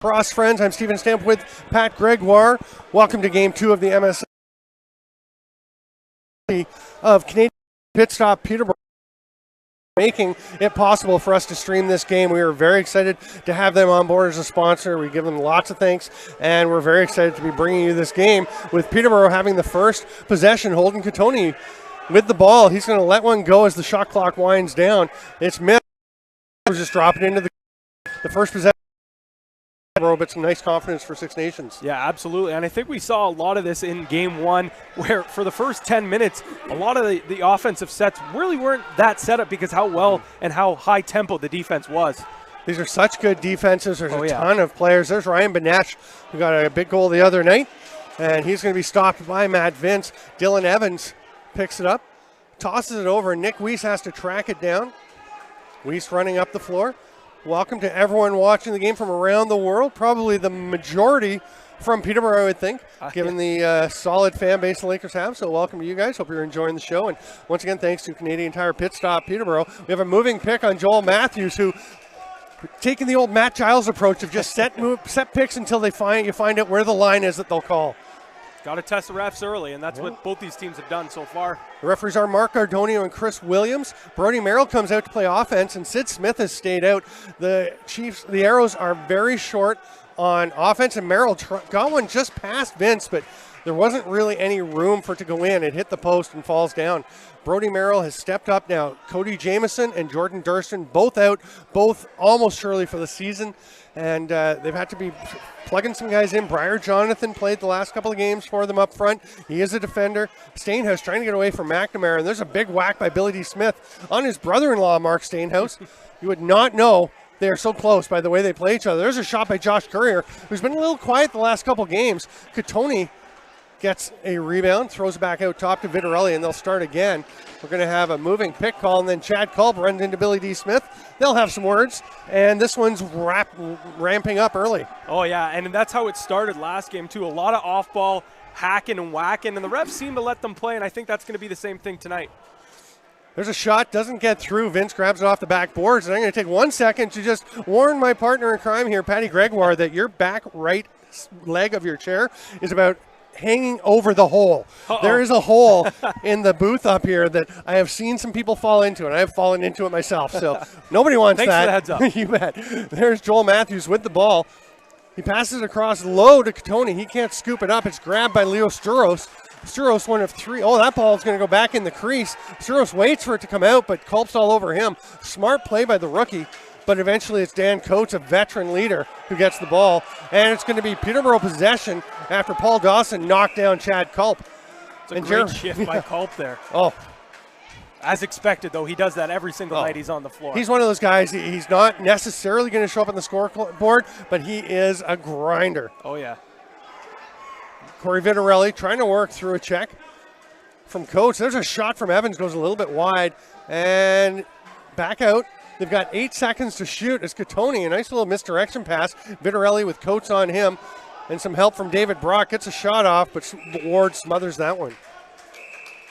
Cross friends, I'm Stephen Stamp with Pat Gregoire. Welcome to Game 2 of the MSL of Canadian Pit Stop Peterborough, making it possible for us to stream this game. We are very excited to have them on board as a sponsor. We give them lots of thanks, and we're very excited to be bringing you this game with Peterborough having the first possession. Holden Cattoni with the ball. He's going to let one go as the shot clock winds down. It's missed. We're just dropping into the first possession. But some nice confidence for Six Nations. Yeah, absolutely. And I think we saw a lot of this in game one, where for the first 10 minutes, a lot of the offensive sets really weren't that set up because how well and how high tempo the defense was. These are such good defenses. There's a ton of players. There's Ryan Benesh, who got a big goal the other night, and he's going to be stopped by Matt Vince. Dylan Evans picks it up, tosses it over, and Nick Weiss has to track it down. Weiss running up the floor. Welcome to everyone watching the game from around the world. Probably the majority from Peterborough, I would think, given the solid fan base the Lakers have. So welcome to you guys. Hope you're enjoying the show. And once again, thanks to Canadian Tire Pit Stop Peterborough. We have a moving pick on Joel Matthews, who taking the old Matt Giles approach of just set picks until you find out where the line is that they'll call. Got to test the refs early, and that's what both these teams have done so far. The referees are Mark Gardonio and Chris Williams. Brody Merrill comes out to play offense, and Sid Smith has stayed out. The Arrows are very short on offense, and Merrill got one just past Vince, but there wasn't really any room for it to go in. It hit the post and falls down. Brody Merrill has stepped up now. Cody Jamieson and Jordan Durston both out, both almost surely for the season. And they've had to be plugging some guys in. Briar Jonathan played the last couple of games for them up front. He is a defender. Stainhouse trying to get away from McNamara. And there's a big whack by Billy D. Smith on his brother-in-law, Mark Stainhouse. You would not know they are so close by the way they play each other. There's a shot by Josh Currier, who's been a little quiet the last couple of games. Cattoni gets a rebound, throws it back out top to Vitarelli, and they'll start again. We're going to have a moving pick call, and then Chad Culp runs into Billy D. Smith. They'll have some words, and this one's ramping up early. Oh, yeah, and that's how it started last game, too. A lot of off-ball hacking and whacking, and the refs seem to let them play, and I think that's going to be the same thing tonight. There's a shot, doesn't get through. Vince grabs it off the backboards, and I'm going to take 1 second to just warn my partner in crime here, Patty Gregoire, that your back right leg of your chair is about hanging over the hole. There is a hole in the booth up here that I have seen some people fall into, and I have fallen into it myself. So nobody wants Thanks that. For the heads up. You bet. There's Joel Matthews with the ball. He passes it across low to Cattoni. He can't scoop it up. It's grabbed by Leo Sturos. Sturos, one of three. Oh, that ball is going to go back in the crease. Sturos waits for it to come out, but Culp's all over him. Smart play by the rookie. But eventually it's Dan Coates, a veteran leader, who gets the ball. And it's going to be Peterborough possession after Paul Dawson knocked down Chad Culp. It's a great shift by Culp there. Oh. As expected, though, he does that every single night he's on the floor. He's one of those guys, he's not necessarily going to show up on the scoreboard, but he is a grinder. Oh, yeah. Corey Vitarelli trying to work through a check from Coates. There's a shot from Evans, goes a little bit wide, and back out. They've got 8 seconds to shoot as Cattoni, a nice little misdirection pass. Vitarelli with Coates on him, and some help from David Brock. Gets a shot off, but Ward smothers that one.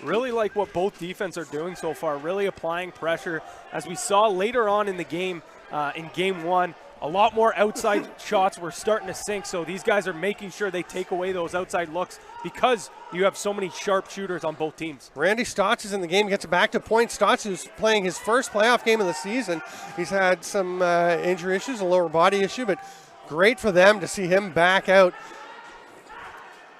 Really like what both defense are doing so far, really applying pressure. As we saw later on in the game, in game one, a lot more outside shots were starting to sink, so these guys are making sure they take away those outside looks because you have so many sharp shooters on both teams. Randy Stotts is in the game, gets it back to point. Stotts is playing his first playoff game of the season. He's had some injury issues, a lower body issue, but great for them to see him back out.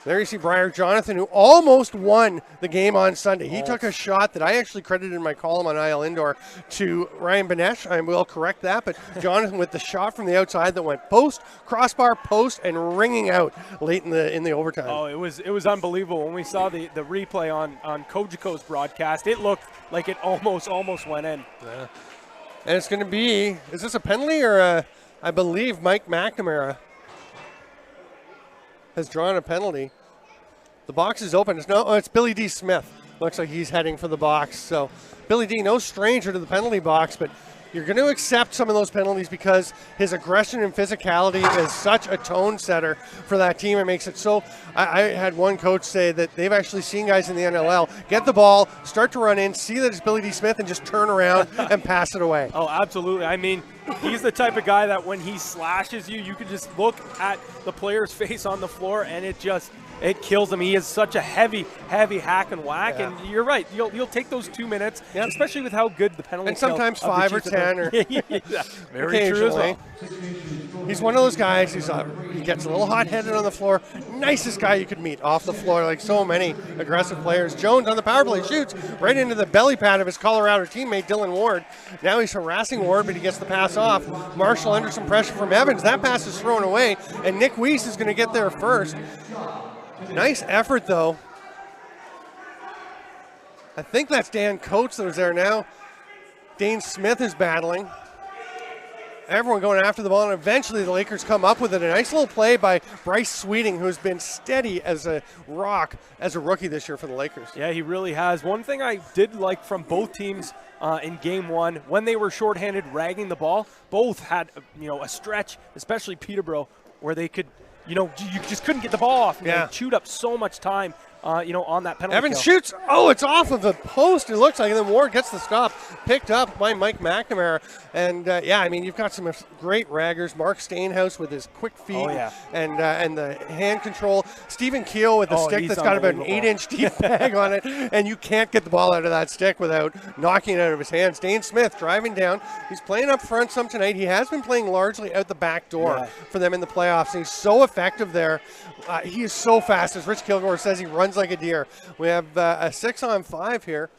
There you see Briar Jonathan, who almost won the game on Sunday. He took a shot that I actually credited in my column on IL Indoor to Ryan Benesh. I will correct that, but Jonathan with the shot from the outside that went post, crossbar, post, and ringing out late in the overtime. Oh, it was unbelievable. When we saw the replay on Kojiko's broadcast, it looked like it almost went in. Yeah. And it's going to be, is this a penalty or I believe Mike McNamara has drawn a penalty. The box is open. It's Billy D. Smith. Looks like he's heading for the box. So Billy D., no stranger to the penalty box, but You're going to accept some of those penalties because his aggression and physicality is such a tone setter for that team. It makes it so. I had one coach say that they've actually seen guys in the NLL get the ball, start to run in, see that it's Billy D. Smith, and just turn around and pass it away. Oh, absolutely. I mean, he's the type of guy that when he slashes you, you can just look at the player's face on the floor, and it kills him. He is such a heavy hack and whack, Yeah. and you're right. You'll take those 2 minutes, especially with how good the penalty. And sometimes 5 or 10 or very true as well. He's one of those guys. He gets a little hot-headed on the floor. Nicest guy you could meet off the floor, like so many aggressive players. Jones on the power play shoots right into the belly pad of his Colorado teammate Dylan Ward. Now he's harassing Ward, but he gets the pass off. Marshall under some pressure from Evans. That pass is thrown away, and Nick Weiss is going to get there first. Nice effort, though. I think that's Dan Coates that was there now. Dane Smith is battling. Everyone going after the ball, and eventually the Lakers come up with it. A nice little play by Bryce Sweeting, who's been steady as a rock as a rookie this year for the Lakers. Yeah, he really has. One thing I did like from both teams in Game 1, when they were shorthanded ragging the ball, both had a stretch, especially Peterborough, where they could, you just couldn't get the ball off. Yeah. They chewed up so much time. On that penalty Evans kill. shoots. Oh, it's off of the post, it looks like. And then Ward gets the stop. Picked up by Mike McNamara. And, you've got some great raggers. Mark Stainhouse with his quick feet and the hand control. Stephen Keel with a stick that's got about an 8-inch deep bag on it. And you can't get the ball out of that stick without knocking it out of his hands. Dane Smith driving down. He's playing up front some tonight. He has been playing largely out the back door for them in the playoffs. And he's so effective there. He is so fast. As Rich Kilgore says, he runs like a deer. We have a 6-on-5 here.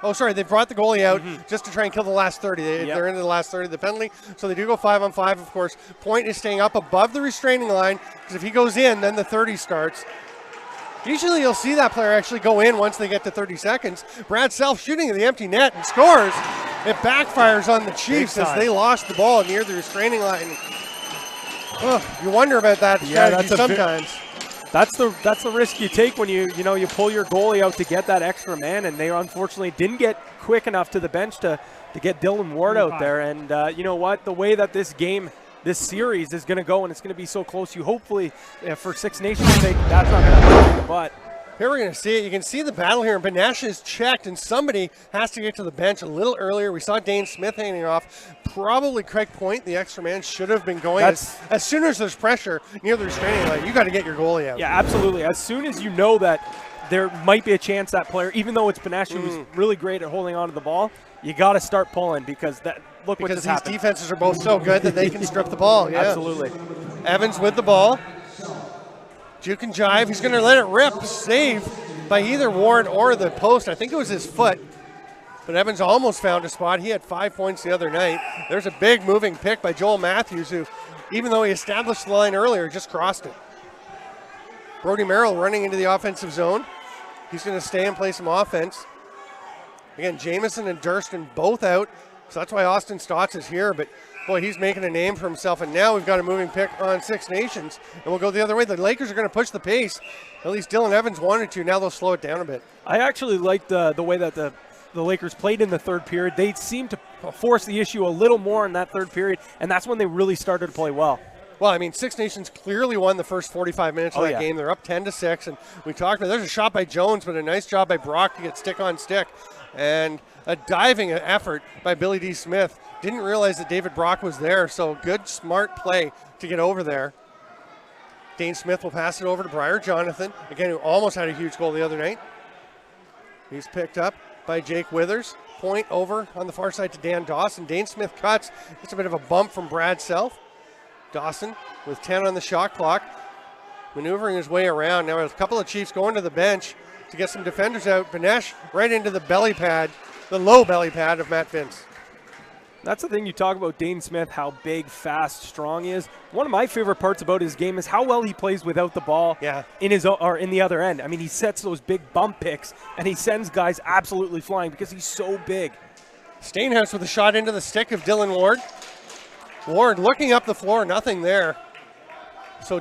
Oh, sorry, they brought the goalie out just to try and kill the last 30. They're into the last 30 of the penalty, so they do go 5-on-5, of course. Point is staying up above the restraining line, because if he goes in, then the 30 starts. Usually you'll see that player actually go in once they get to 30 seconds. Brad Self shooting at the empty net and scores. It backfires on the Chiefs as they lost the ball near the restraining line. You wonder about that strategy sometimes. That's the risk you take when you pull your goalie out to get that extra man, and they unfortunately didn't get quick enough to the bench to get Dylan Ward out there. And you know what? The way that this series is going to go, and it's going to be so close, you hopefully, for Six Nations' sake, that's not going to happen. But here we're going to see it. You can see the battle here. Benesh is checked, and somebody has to get to the bench a little earlier. We saw Dane Smith hanging off. Probably Craig Point, the extra man, should have been going. As soon as there's pressure near the restraining line, you got to get your goalie out. Yeah, absolutely. As soon as you know that there might be a chance that player, even though it's Benesh who's really great at holding on to the ball, you got to start pulling because what just happened. These defenses are both so good that they can strip the ball. Yeah. Absolutely. Evans with the ball. Juke and jive. He's going to let it rip. Save by either Ward or the post. I think it was his foot. But Evans almost found a spot. He had 5 points the other night. There's a big moving pick by Joel Matthews, who, even though he established the line earlier, just crossed it. Brody Merrill running into the offensive zone. He's going to stay and play some offense. Again, Jamison and Durston both out. So that's why Austin Stotts is here. But, boy, he's making a name for himself. And now we've got a moving pick on Six Nations. And we'll go the other way. The Lakers are going to push the pace. At least Dylan Evans wanted to. Now they'll slow it down a bit. I actually liked the way that the Lakers played in the third period. They seemed to force the issue a little more in that third period, and that's when they really started to play well. Well, I mean, Six Nations clearly won the first 45 minutes of that game. They're up 10-6, and we talked about there's a shot by Jones, but a nice job by Brock to get stick on stick. And a diving effort by Billy D. Smith. Didn't realize that David Brock was there, so good, smart play to get over there. Dane Smith will pass it over to Briar Jonathan, again, who almost had a huge goal the other night. He's picked up by Jake Withers. Point over on the far side to Dan Dawson. Dane Smith cuts. Just a bit of a bump from Brad Self. Dawson with 10 on the shot clock, maneuvering his way around. Now a couple of Chiefs going to the bench to get some defenders out. Benesh right into the belly pad, the low belly pad of Matt Vince. That's the thing you talk about Dane Smith, how big, fast, strong he is. One of my favorite parts about his game is how well he plays without the ball in the other end. I mean, he sets those big bump picks, and he sends guys absolutely flying because he's so big. Stainhouse with a shot into the stick of Dylan Ward. Ward looking up the floor, nothing there. So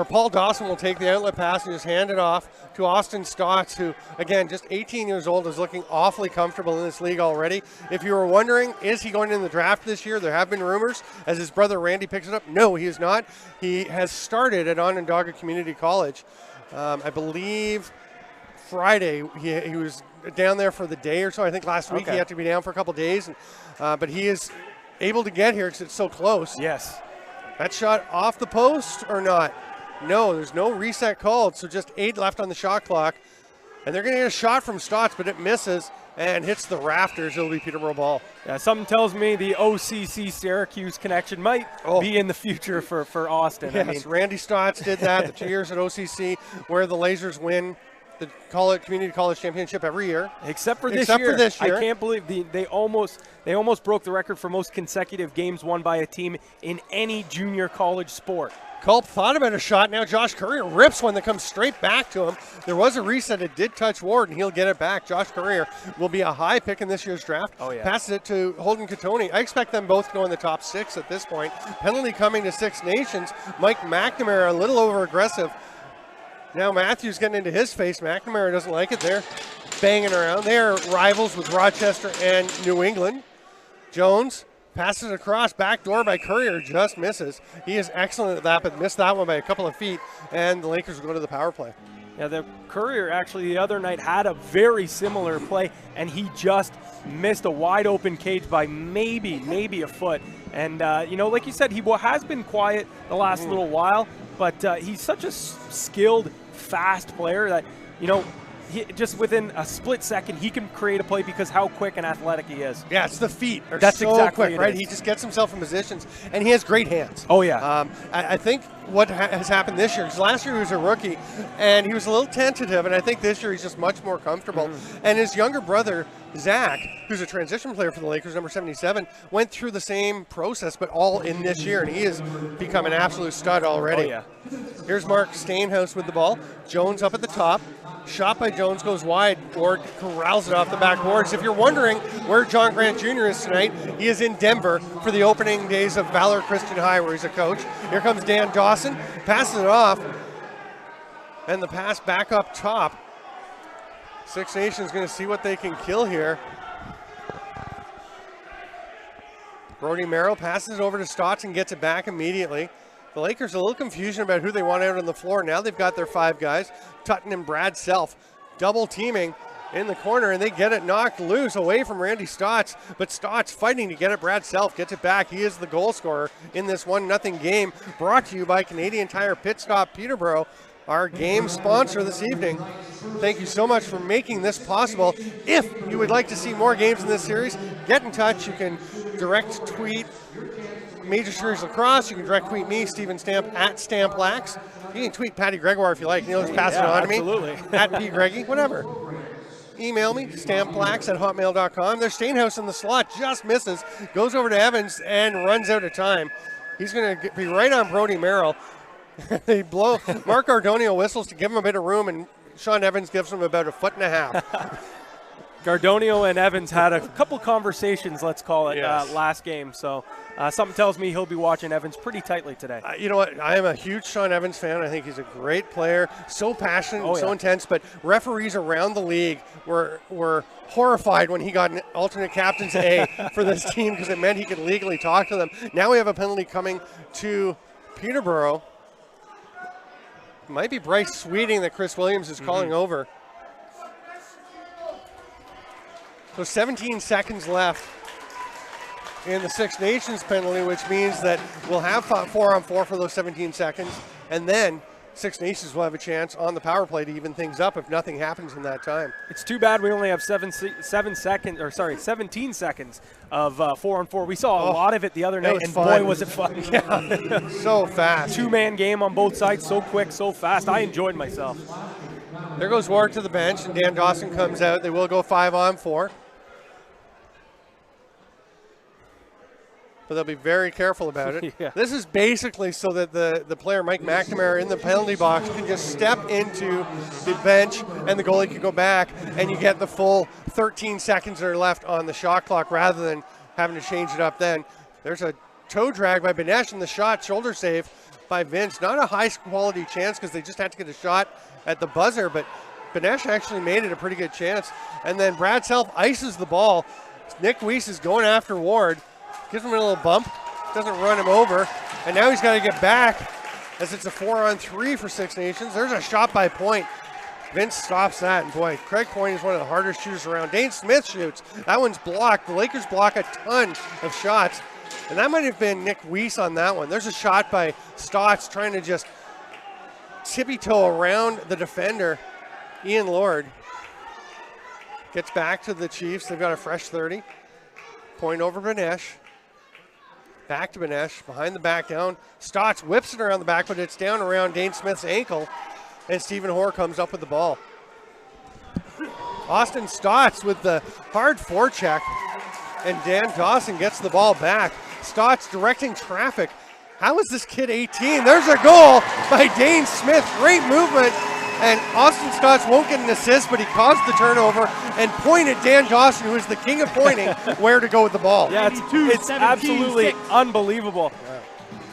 Paul Dawson will take the outlet pass and just hand it off to Austin Stotts, who, again, just 18 years old, is looking awfully comfortable in this league already. If you were wondering, is he going in the draft this year? There have been rumors, as his brother Randy picks it up. No, he is not. He has started at Onondaga Community College. I believe Friday he was down there for the day or so. I think last week he had to be down for a couple days. But he is able to get here because it's so close. Yes. That shot off the post or not? No, there's no reset called, so just 8 left on the shot clock. And they're going to get a shot from Stotts, but it misses and hits the rafters. It'll be Peterborough ball. Yeah, something tells me the OCC Syracuse connection might be in the future for Austin. Yes, I mean, Randy Stotts did that the 2 years at OCC, where the Lasers win the Community College Championship every year. Except for this year. I can't believe they almost broke the record for most consecutive games won by a team in any junior college sport. Culp thought about a shot. Now Josh Courier rips one that comes straight back to him. There was a reset. It did touch Ward, and he'll get it back. Josh Courier will be a high pick in this year's draft. Passes it to Holden Katoni. I expect them both to go in the top 6 at this point. Penalty coming to Six Nations. Mike McNamara a little over aggressive. Now Matthews getting into his face. McNamara doesn't like it. They're banging around. They're rivals with Rochester and New England. Jones passes across, back door by Courier, just misses. He is excellent at that, but missed that one by a couple of feet, and the Lakers will go to the power play. Yeah, the Courier actually the other night had a very similar play, and he just missed a wide open cage by maybe a foot. And, like you said, he has been quiet the last little while, but he's such a skilled, fast player that, just within a split second, he can create a play because how quick and athletic he is. Yeah, it's the feet. That's so exactly quick, right? He just gets himself in positions, and he has great hands. Oh, yeah. I think what has happened this year, because last year he was a rookie, and he was a little tentative, and I think this year he's just much more comfortable. And his younger brother, Zach, who's a transition player for the Lakers, number 77, went through the same process, but all in this year, and he has become an absolute stud already. Oh, yeah. Here's Mark Stainhouse with the ball. Jones up at the top. Shot by Jones goes wide. Ward corrals it off the backboards. If you're wondering where John Grant Jr. is tonight, he is in Denver for the opening days of Valor Christian High, where he's a coach. Here comes Dan Dawson, passes it off, and the pass back up top. Six Nations going to see what they can kill here. Brody Merrill passes it over to Stotts and gets it back immediately. The Lakers a little confusion about who they want out on the floor. Now they've got their 5 guys, Tutton and Brad Self, double teaming in the corner, and they get it knocked loose away from Randy Stotts, but Stotts fighting to get it. Brad Self gets it back. He is the goal scorer in this 1-0 game, brought to you by Canadian Tire Pit Stop Peterborough, our game sponsor this evening. Thank you so much for making this possible. If you would like to see more games in this series, get in touch. You can direct tweet Major Series Lacrosse. You can direct tweet me, Steven Stamp, at StampLax. You can tweet Patty Gregoire if you like. You'll just pass it on to me. Absolutely. At P. Greggy, whatever. Email me, stamplax@hotmail.com. There's Stainhouse in the slot, just misses, goes over to Evans and runs out of time. He's going to be right on Brody Merrill. They blow. Mark Ardonio whistles to give him a bit of room, and Sean Evans gives him about 1.5 feet. Gardonio and Evans had a couple conversations, let's call it, last game. So something tells me he'll be watching Evans pretty tightly today. You know what? I am a huge Sean Evans fan. I think he's a great player, so passionate, so intense. But referees around the league were horrified when he got an alternate captain's A for this team because it meant he could legally talk to them. Now we have a penalty coming to Peterborough. It might be Bryce Sweeting that Chris Williams is calling over. So 17 seconds left in the Six Nations penalty, which means that we'll have 4-on-4 for those 17 seconds, and then Six Nations will have a chance on the power play to even things up if nothing happens in that time. It's too bad we only have 17 seconds of 4-on-4. We saw a lot of it the other night, and boy, was it fun. Yeah, so fast. 2-man game on both sides, so quick, so fast. I enjoyed myself. There goes Ward to the bench, and Dan Dawson comes out. They will go 5-on-4. But they'll be very careful about it. This is basically so that the player, Mike McNamara, in the penalty box can just step into the bench and the goalie can go back, and you get the full 13 seconds that are left on the shot clock rather than having to change it up then. There's a toe drag by Benesh, and the shot, shoulder save by Vince. Not a high quality chance because they just had to get a shot at the buzzer, but Benesh actually made it a pretty good chance. And then Brad Self ices the ball. Nick Weiss is going after Ward, gives him a little bump, doesn't run him over, and now he's got to get back as it's a 4-on-3 for Six Nations. There's a shot by Point. Vince stops that, and boy, Craig Point is one of the hardest shooters around. Dane Smith shoots. That one's blocked. The Lakers block a ton of shots, and that might have been Nick Weiss on that one. There's a shot by Stotts trying to just tippy-toe around the defender. Ian Lord gets back to the Chiefs. They've got a fresh 30. Point over Benesh. Back to Benesh, behind the back down. Stotts whips it around the back, but it's down around Dane Smith's ankle. And Stephen Hoare comes up with the ball. Austin Stotts with the hard forecheck. And Dan Dawson gets the ball back. Stotts directing traffic. How is this kid 18? There's a goal by Dane Smith. Great movement. And Austin Stotts won't get an assist, but he caused the turnover and pointed Dan Dawson, who is the king of pointing, where to go with the ball. Yeah, it's absolutely unbelievable. Yeah.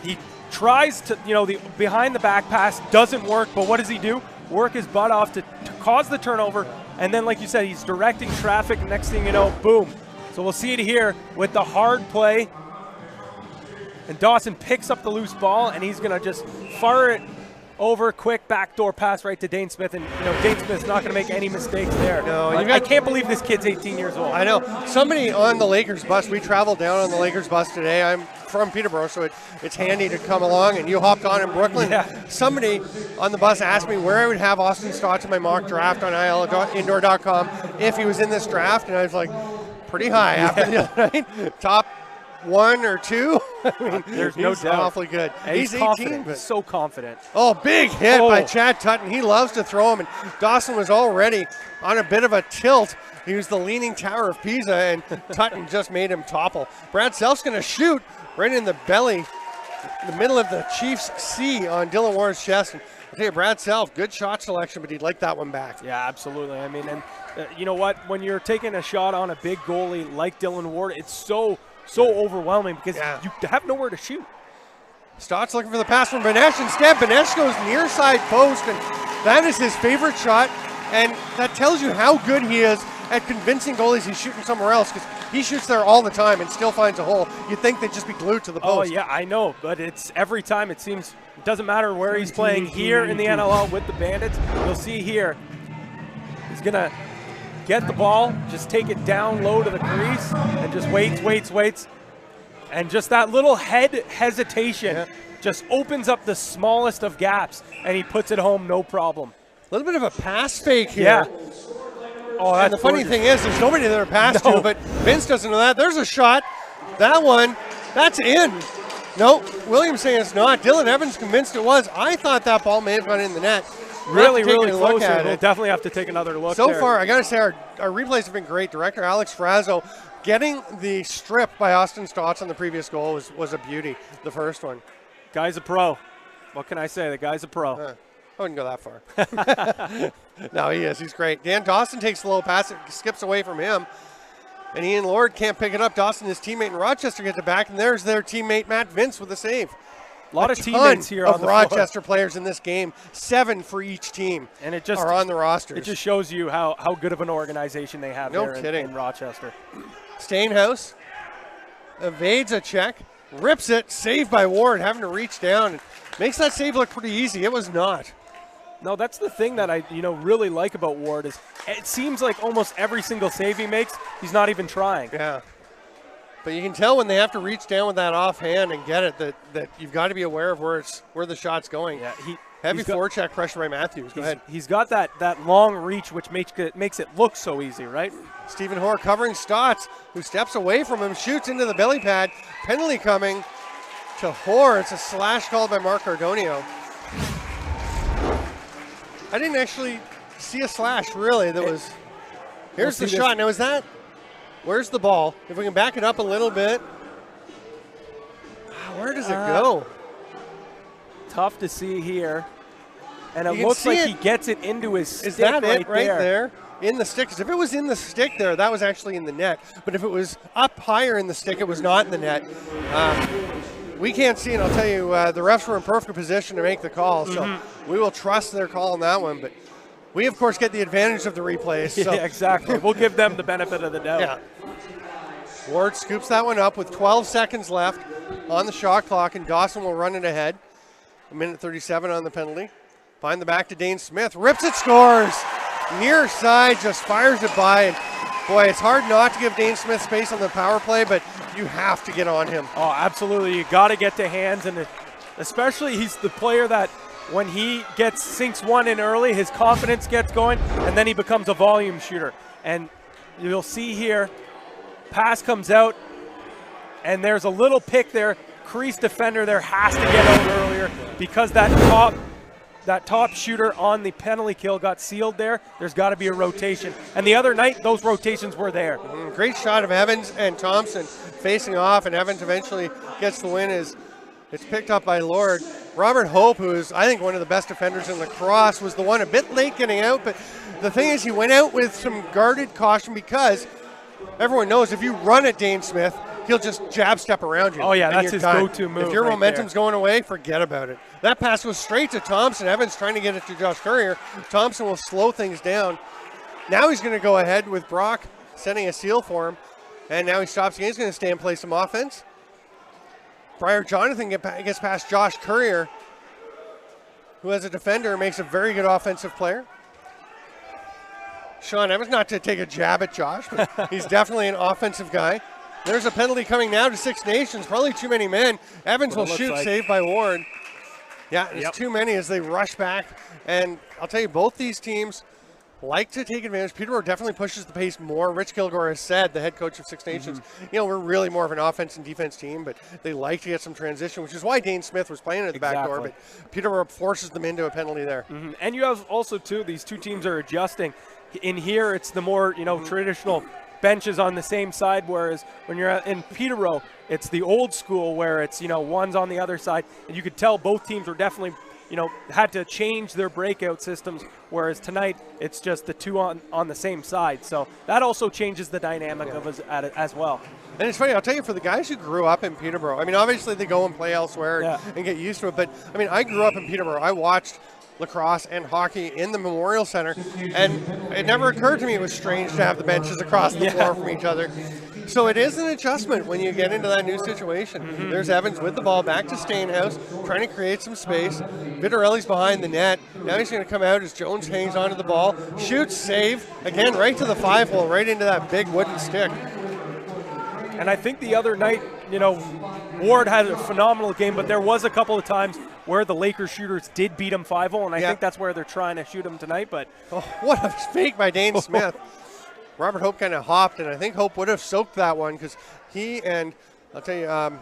He tries to, the behind the back pass doesn't work, but what does he do? Work his butt off to cause the turnover, and then, like you said, he's directing traffic, and next thing you know, boom. So we'll see it here with the hard play, and Dawson picks up the loose ball, and he's going to just fire it over, quick backdoor pass right to Dane Smith, and Dane Smith's not going to make any mistakes there. No, I can't believe this kid's 18 years old. I know. Somebody on the Lakers bus, we traveled down on the Lakers bus today. I'm from Peterborough, so it's handy to come along, and you hopped on in Brooklyn. Yeah. Somebody on the bus asked me where I would have Austin Stotts in my mock draft on ILindoor.com if he was in this draft, and I was like, pretty high after the other night. Top 1 or 2. I mean, there's no doubt. Awfully good. And he's 18, but so confident. Oh, big hit by Chad Tutton. He loves to throw him, and Dawson was already on a bit of a tilt. He was the leaning tower of Pisa, and Tutton just made him topple. Brad Self's going to shoot right in the belly, in the middle of the Chiefs' C on Dylan Ward's chest. And I'll tell you, Brad Self, good shot selection, but he'd like that one back. Yeah, absolutely. I mean, and you know what? When you're taking a shot on a big goalie like Dylan Ward, it's so overwhelming because you have nowhere to shoot. Stotts looking for the pass from Benesh. Instead, Benesh goes near side post, and that is his favorite shot. And that tells you how good he is at convincing goalies he's shooting somewhere else, because he shoots there all the time and still finds a hole. You'd think they'd just be glued to the post. Oh, yeah, I know, but it's every time it seems, it doesn't matter where he's playing here in the NLL with the Bandits. You'll see here, he's going to get the ball, just take it down low to the crease, and just waits. And just that little head hesitation just opens up the smallest of gaps, and he puts it home no problem. A little bit of a pass fake here. Yeah. Oh, and the funny thing is, there's nobody there to pass to, but Vince doesn't know that. There's a shot. That one, that's in. No, Williams saying it's not. Dylan Evans convinced it was. I thought that ball may have gone in the net. Really close. We'll definitely have to take another look So far, I got to say, our replays have been great. Director Alex Frazzo getting the strip by Austin Stotts on the previous goal was a beauty, the first one. Guy's a pro. What can I say? The guy's a pro. I wouldn't go that far. No, he is. He's great. Dan Dawson takes the low pass. It skips away from him. And Ian Lord can't pick it up. Dawson, his teammate in Rochester, gets it back. And there's their teammate, Matt Vince, with a save. A lot of teammates here on the Rochester players in this game. 7 for each team and it just are on the rosters. It just shows you how good of an organization they have in Rochester. Stainhouse evades a check, rips it, saved by Ward, having to reach down. Makes that save look pretty easy. It was not. No, that's the thing that I really like about Ward is it seems like almost every single save he makes, he's not even trying. Yeah. But you can tell when they have to reach down with that offhand and get it that you've got to be aware of where the shot's going. Yeah, heavy forecheck pressure by Matthews. Go ahead. He's got that long reach, which makes it look so easy, right? Stephen Hoare covering Stotts, who steps away from him, shoots into the belly pad. Penalty coming to Hoare. It's a slash called by Mark Cardonio. I didn't actually see a slash, really. Here's the shot. Now, where's the ball? If we can back it up a little bit. Where does it go? Tough to see here. And it looks like he gets it into his stick. Is that it right there? In the stick. Because if it was in the stick there, that was actually in the net. But if it was up higher in the stick, it was not in the net. we can't see, and I'll tell you, the refs were in perfect position to make the call, so we will trust their call on that one. But we, of course, get the advantage of the replays. So. Yeah, exactly. We'll give them the benefit of the doubt. Yeah. Ward scoops that one up with 12 seconds left on the shot clock, and Dawson will run it ahead. 1:37 on the penalty. Find the back to Dane Smith. Rips it, scores. Near side, just fires it by. And boy, it's hard not to give Dane Smith space on the power play, but you have to get on him. Oh, absolutely. You got to get to hands, and especially he's the player that when he sinks one in early, his confidence gets going, and then he becomes a volume shooter. And you'll see here, pass comes out, and there's a little pick there. Crease defender there has to get out earlier because that top shooter on the penalty kill got sealed there. There's got to be a rotation. And the other night, those rotations were there. Great shot of Evans and Thompson facing off, and Evans eventually gets the win as it's picked up by Lord. Robert Hope, who is, I think, one of the best defenders in lacrosse, was the one a bit late getting out, but the thing is he went out with some guarded caution because everyone knows if you run at Dane Smith, he'll just jab step around you. Oh, yeah, that's his go-to move. If your momentum's going away, forget about it. That pass was straight to Thompson. Evans trying to get it to Josh Courier. Thompson will slow things down. Now he's going to go ahead with Brock sending a seal for him. And now he stops again. He's going to stay and play some offense. Briar Jonathan gets past Josh Courier, who as a defender makes a very good offensive player. Sean Evans, not to take a jab at Josh, but he's definitely an offensive guy. There's a penalty coming now to Six Nations. Probably too many men. Evans will shoot, saved by Ward. Yeah, it's too many as they rush back. And I'll tell you, both these teams like to take advantage. Peterborough definitely pushes the pace more. Rich Kilgore has said, the head coach of Six Nations, you know, we're really more of an offense and defense team, but they like to get some transition, which is why Dane Smith was playing at the back door. But Peterborough forces them into a penalty there. And you have also, too, these two teams are adjusting. In here, it's the more, traditional benches on the same side, whereas when you're in Peterborough, it's the old school where it's, one's on the other side. And you could tell both teams were definitely, had to change their breakout systems, whereas tonight it's just the two on the same side. So that also changes the dynamic of us as well. And it's funny, I'll tell you, for the guys who grew up in Peterborough, I mean, obviously they go and play elsewhere and get used to it, but, I mean, I grew up in Peterborough. I watched lacrosse and hockey in the Memorial Center, and it never occurred to me it was strange to have the benches across the floor from each other. So it is an adjustment when you get into that new situation. There's Evans with the ball back to Stainhouse, trying to create some space. Vitarelli's behind the net. Now he's going to come out as Jones hangs onto the ball, shoots, save, again right to the 5-hole, right into that big wooden stick. And I think the other night, Ward had a phenomenal game, but there was a couple of times where the Lakers shooters did beat him 5-0, and I think that's where they're trying to shoot him tonight. But what a fake by Dane Smith. Robert Hope kind of hopped, and I think Hope would have soaked that one because he and, I'll tell you,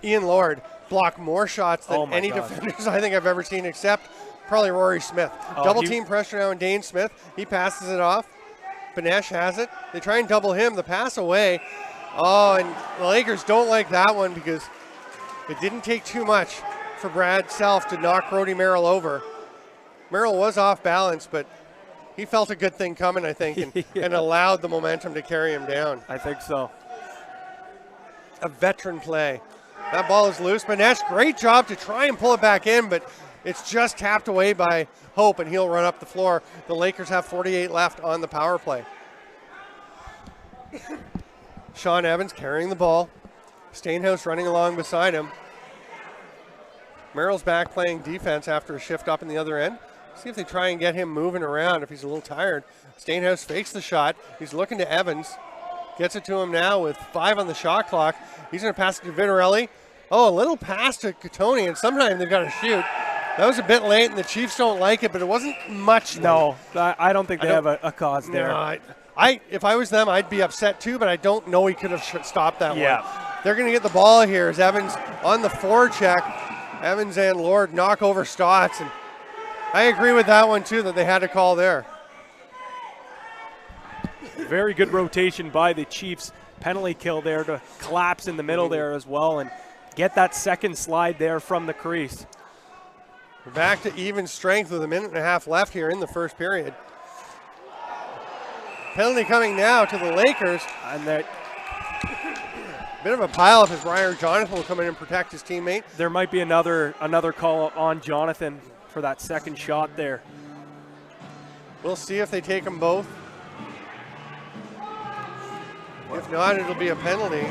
Ian Lord blocked more shots than any defenders I think I've ever seen, except probably Rory Smith. Double team pressure now on Dane Smith. He passes it off. Banesh has it. They try and double him. The pass away. Oh, and the Lakers don't like that one because it didn't take too much for Brad Self to knock Brody Merrill over. Merrill was off balance, but he felt a good thing coming, I think, and allowed the momentum to carry him down. I think so. A veteran play. That ball is loose. Banesh, great job to try and pull it back in, but it's just tapped away by Hope, and he'll run up the floor. The Lakers have 48 left on the power play. Sean Evans carrying the ball. Stainhouse running along beside him. Merrill's back playing defense after a shift up in the other end. See if they try and get him moving around if he's a little tired. Stainhouse fakes the shot. He's looking to Evans. Gets it to him now with 5 on the shot clock. He's going to pass it to Vitarelli. Oh, a little pass to Catoni, and sometime they've got to shoot. That was a bit late, and the Chiefs don't like it, but it wasn't much. No, I don't think they have a cause there. No, if I was them, I'd be upset too, but I don't know he could have stopped that one. They're going to get the ball here as Evans on the forecheck. Evans and Lord knock over Stotts, and I agree with that one too, that they had to call there. Very good rotation by the Chiefs. Penalty kill there to collapse in the middle there as well and get that second slide there from the crease. We're back to even strength with a minute and a half left here in the first period. Penalty coming now to the Lakers. And that Bit of a pileup as Briar Jonathan will come in and protect his teammate. There might be another call on Jonathan for that second shot there. We'll see if they take them both. If not, it'll be a penalty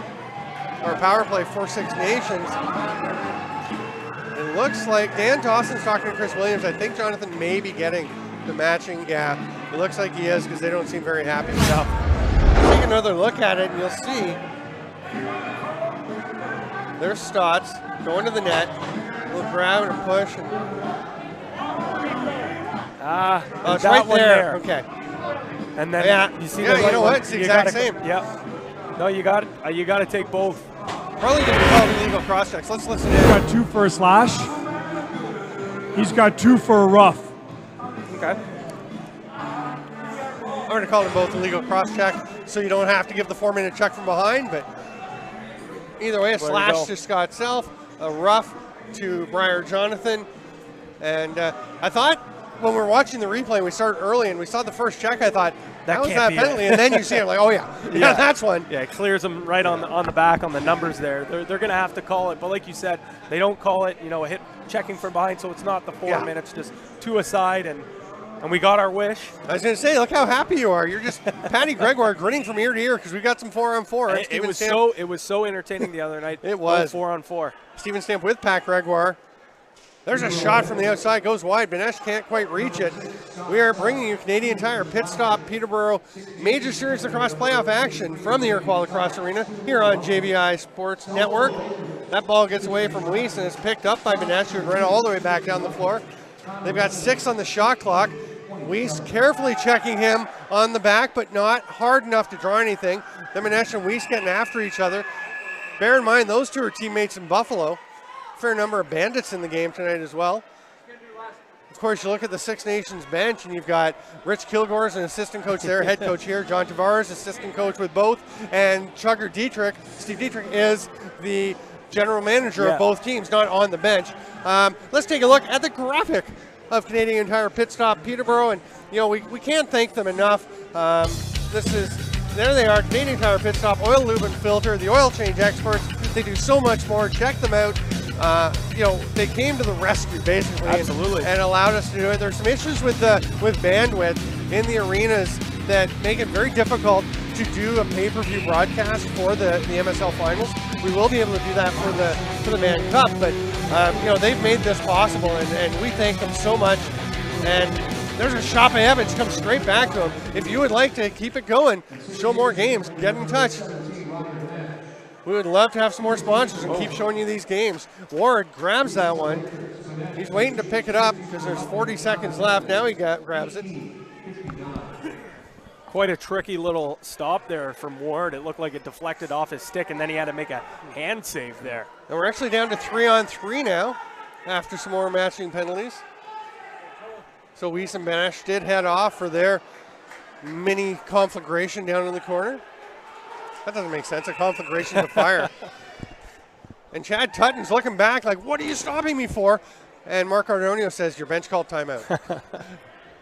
or a power play for Six Nations. It looks like Dan Dawson's talking to Chris Williams. I think Jonathan may be getting the matching. Yeah, it looks like he is because they don't seem very happy. So take another look at it and you'll see there's Stotts going to the net. We'll grab and push. Oh, it's right there. Okay. And then you see the you know what? It's the exact same. Yep. No, you got to take both. Probably going to call the illegal cross checks. Let's listen in. He's got 2 for a slash. He's got 2 for a rough. Okay. I'm going to call them both illegal cross check, so you don't have to give the 4-minute check from behind. But either way, a slash to Scott Self, a rough to Briar Jonathan, and I thought when we were watching the replay, we started early and we saw the first check. I thought that was that penalty, and then you see it like, oh yeah, that's one. Yeah, it clears them right on the back on the numbers there. They're going to have to call it, but like you said, they don't call it. A hit checking from behind, so it's not the 4 minutes, just 2 aside, and we got our wish. I was going to say, look how happy you are. You're just Patty Gregoire grinning from ear to ear because we got some 4-on-4. It was so entertaining the other night. It was 4-on-4. Steven Stamp with Pat Gregoire. There's a shot from the outside, goes wide. Benesh can't quite reach it. We are bringing you Canadian Tire Pit Stop Peterborough Major Series Lacrosse playoff action from the Iroquois Lacrosse Arena here on JVI Sports Network. That ball gets away from Weiss and is picked up by Benesh, who ran all the way back down the floor. They've got 6 on the shot clock. Weiss carefully checking him on the back, but not hard enough to draw anything. Then Benesh and Weiss getting after each other. Bear in mind, those two are teammates in Buffalo. Fair number of Bandits in the game tonight as well. Of course, you look at the Six Nations bench, and you've got Rich Kilgore as an assistant coach there, head coach here. John Tavares, assistant coach with both, and Chugger Dietrich. Steve Dietrich is the general manager of both teams, not on the bench. Let's take a look at the graphic of Canadian Tire Pit Stop Peterborough, and we can't thank them enough. There they are, Canadian Tire Pit Stop, oil, lube, and filter, the oil change experts. They do so much more. Check them out. They came to the rescue basically, and allowed us to do it. There's some issues with bandwidth in the arenas that make it very difficult to do a pay-per-view broadcast for the MSL finals. We will be able to do that for the Mann Cup, but they've made this possible, and we thank them so much. And there's a shot by Evans, comes straight back to him. If you would like to keep it going, show more games, get in touch. We would love to have some more sponsors and keep showing you these games. Ward grabs that one. He's waiting to pick it up because there's 40 seconds left. Now he grabs it. Quite a tricky little stop there from Ward. It looked like it deflected off his stick, and then he had to make a hand save there. And we're actually down to 3-on-3 now after some more matching penalties. So Weiss and Benesh did head off for their mini conflagration down in the corner. That doesn't make sense, a conflagration of fire. And Chad Tutton's looking back like, what are you stopping me for? And Mark Ardonio says, your bench called timeout.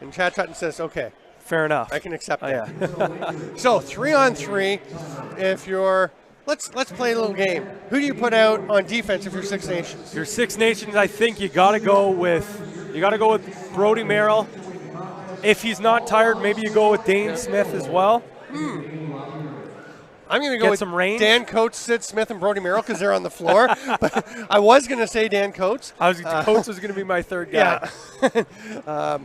And Chad Tutton says, okay. Fair enough. I can accept that. Yeah. So 3-on-3, if you're, let's play a little game. Who do you put out on defense if you're Six Nations? Your Six Nations, I think you gotta go with Brody Merrill. If he's not tired, maybe you go with Dane Smith as well. I'm going to go with Dan Coates, Sid Smith, and Brody Merrill because they're on the floor. But I was going to say Dan Coates. Coates was going to be my third guy. Yeah.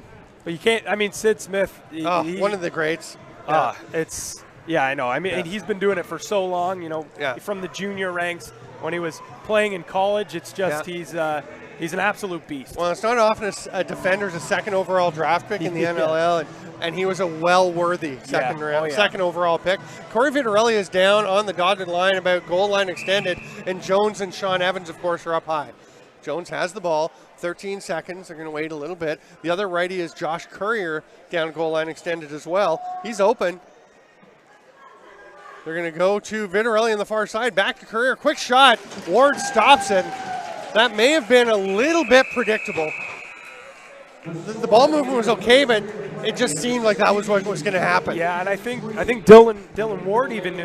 But you can't. I mean, Sid Smith. One of the greats. Yeah, I know. I mean, he's been doing it for so long. From the junior ranks when he was playing in college. It's just he's an absolute beast. Well, it's not often a defender's a second overall draft pick in the NLL, and he was a well-worthy second overall pick. Corey Vitarelli is down on the dotted line, about goal line extended, and Jones and Sean Evans, of course, are up high. Jones has the ball, 13 seconds. They're going to wait a little bit. The other righty is Josh Courier, down goal line extended as well. He's open. They're going to go to Vitarelli on the far side. Back to Courier. Quick shot. Ward stops it. That may have been a little bit predictable. The ball movement was okay, but it just seemed like that was what was going to happen. Yeah, and I think Dylan Ward even knew that.